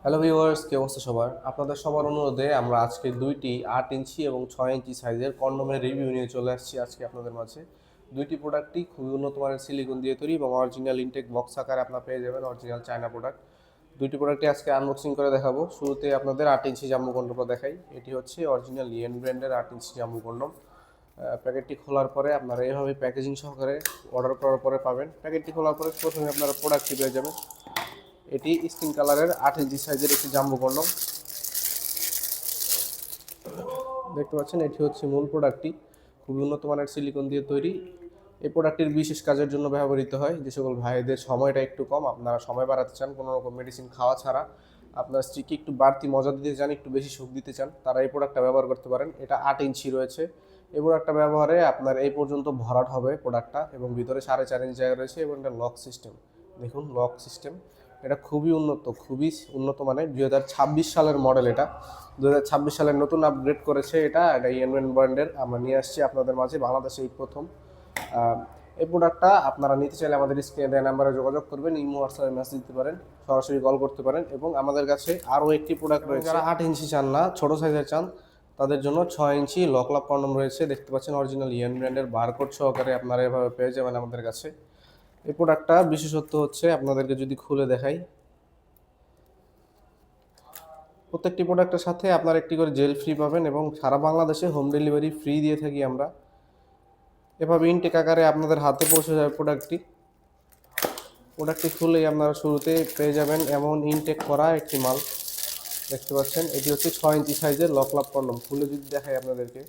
Hello viewers, কি অবস্থা সবার? আপনাদের সবার অনুরোধে আমরা আজকে দুইটি 8 ইঞ্চি এবং 6 ইঞ্চি সাইজের কন্ডোমের রিভিউ নিয়ে চলে আসছি আজকে আপনাদের মাঝে। দুইটি প্রোডাক্টই খুবই উন্নত মানের সিলিকন দিয়ে তৈরি এবং অরিজিনাল ইনটেক বক্স আকারে আপনারা পেয়ে যাবেন, অরিজিনাল চায়না প্রোডাক্ট। দুইটি প্রোডাক্টই আজকে আনবক্সিং করে দেখাবো। শুরুতে আপনাদের 8 ইঞ্চি জাম্বো কন্ডোমটা দেখাই। এটি হচ্ছে অরিজিনাল ইয়েন ব্র্যান্ডের 8 ইঞ্চি জাম্বো কন্ডোম। প্যাকেটটি খোলার পরে আপনারা এইভাবে প্যাকেজিং সহকারে অর্ডার করার পরে পাবেন। প্যাকেটটি খোলার পরে প্রথমে আপনারা প্রোডাক্টটি পেয়ে যাবেন। এটি স্কিন কালারের 8 ইঞ্চি সাইজের একটি জাম্বো কন্ডম দেখতে পাচ্ছেন। এটি হচ্ছে মূল প্রোডাক্টটি, খুবই উন্নত মানের সিলিকন দিয়ে তৈরি। এই প্রোডাক্টটির বিশেষ কাজের জন্য ব্যবহৃত হয়। যে সকল ভাইদের সময়টা একটু কম, আপনারা সময় বাড়াতে চান কোনো রকম মেডিসিন খাওয়া ছাড়া, আপনার স্ত্রীকে একটু বাড়তি মজা দিতে চান, একটু বেশি সুখ দিতে চান, তারা এই প্রোডাক্টটা ব্যবহার করতে পারেন। এটা 8 ইঞ্চি রয়েছে। এই প্রোডাক্টটা ব্যবহারে আপনার এই পর্যন্ত ভরাট হবে প্রোডাক্টটা, এবং ভিতরে 4.5 ইঞ্চ জায়গা রয়েছে এবং এটা লক সিস্টেম। দেখুন লক সিস্টেম, এটা খুবই উন্নত, খুবই উন্নত মানের। 2026 সালের মডেল এটা। 2026 সালের নতুন আপগ্রেড করেছে এটা ইয়েনমেন ব্র্যান্ডের আমরা নিয়ে আসছি আপনাদের মাঝে, বাংলাদেশে এই প্রথম। এই প্রোডাক্টটা আপনারা নিতে চাইলে আমাদের স্ক্রিনে দেওয়া নাম্বারে যোগাযোগ করবেন, ইমো হোয়াটসঅ্যাপে মেসেজ দিতে পারেন, সরাসরি কল করতে পারেন। এবং আমাদের কাছে আরও একটি প্রোডাক্ট রয়েছে, যারা 8 ইঞ্চি চান না, ছোটো সাইজের চান, তাদের জন্য 6 ইঞ্চি লকলাপ কন্ডম রয়েছে। দেখতে পাচ্ছেন অরিজিনাল ইয়েন ব্র্যান্ডের বারকোড সহকারে আপনারা এভাবে পেয়ে যাবেন আমাদের কাছে। এই প্রোডাক্টটা বিশেষত্ব হচ্ছে, আপনাদেরকে যদি খুলে দেখাই, প্রত্যেকটি প্রোডাক্টের সাথে আপনারা একটি করে জেল ফ্রি পাবেন এবং সারা বাংলাদেশে হোম ডেলিভারি ফ্রি দিয়ে থাকি আমরা। এভাবে ইনটেক আকারে আপনাদের হাতে পৌঁছে যাবে প্রোডাক্টটি খুলেই আপনারা শুরুতে পেয়ে যাবেন এমন ইনটেক করা একটি মাল। দেখতে পাচ্ছেন এটি হচ্ছে 6 ইঞ্চি সাইজের লকলাপ কন্ডম। খুলে যদি দেখাই আপনাদেরকে,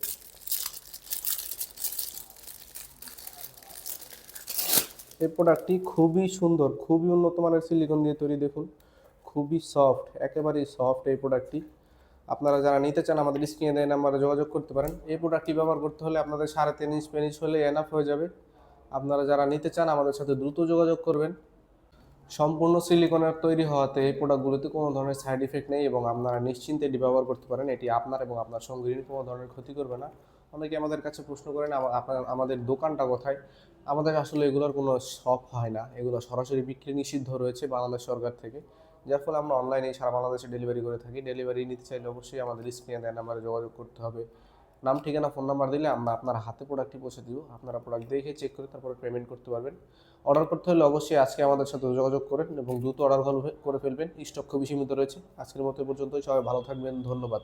এই প্রোডাক্টটি খুবই সুন্দর, খুবই উন্নত মানের সিলিকন দিয়ে তৈরি। দেখুন খুবই সফট, একেবারেই সফট এই প্রোডাক্টটি। আপনারা যারা নিতে চান আমাদের স্ক্রিনে দেওয়া নাম্বারে যোগাযোগ করতে পারেন। এই প্রোডাক্টটি ব্যবহার করতে হলে আপনাদের 3.5 ইঞ্চ পেনিস হলে এনাফ হয়ে যাবে। আপনারা যারা নিতে চান আমাদের সাথে দ্রুত যোগাযোগ করবেন। সম্পূর্ণ সিলিকনের তৈরি হওয়াতে এই প্রোডাক্টগুলোতে কোনো ধরনের সাইড ইফেক্ট নেই এবং আপনারা নিশ্চিন্তে এটি ব্যবহার করতে পারেন। এটি আপনার এবং আপনার সঙ্গীর কোনো ধরনের ক্ষতি করবে না। অনেকে আমাদের কাছে প্রশ্ন করেন আমাদের দোকানটা কোথায়। আমাদের আসলে এগুলোর কোনো শপ হয় না, এগুলো সরাসরি বিক্রি নিষিদ্ধ রয়েছে বাংলাদেশ সরকার থেকে, যার ফলে আমরা অনলাইনে সারা বাংলাদেশে ডেলিভারি করে থাকি। ডেলিভারি নিতে চাইলে অবশ্যই আমাদের স্ক্রিনে দেওয়া নাম্বারে যোগাযোগ করতে হবে। নাম, ঠিকানা, ফোন নাম্বার দিলে আমরা আপনার হাতে প্রোডাক্টটি পৌঁছে দিব। আপনারা প্রোডাক্ট দেখে চেক করে তারপরে পেমেন্ট করতে পারবেন। অর্ডার করতে হলে অবশ্যই আজকে আমাদের সাথে যোগাযোগ করেন এবং দ্রুত অর্ডার করে ফেলবেন। স্টক খুবই সীমিত রয়েছে। আজকের মতো পর্যন্তই, সবাই ভালো থাকবেন, ধন্যবাদ।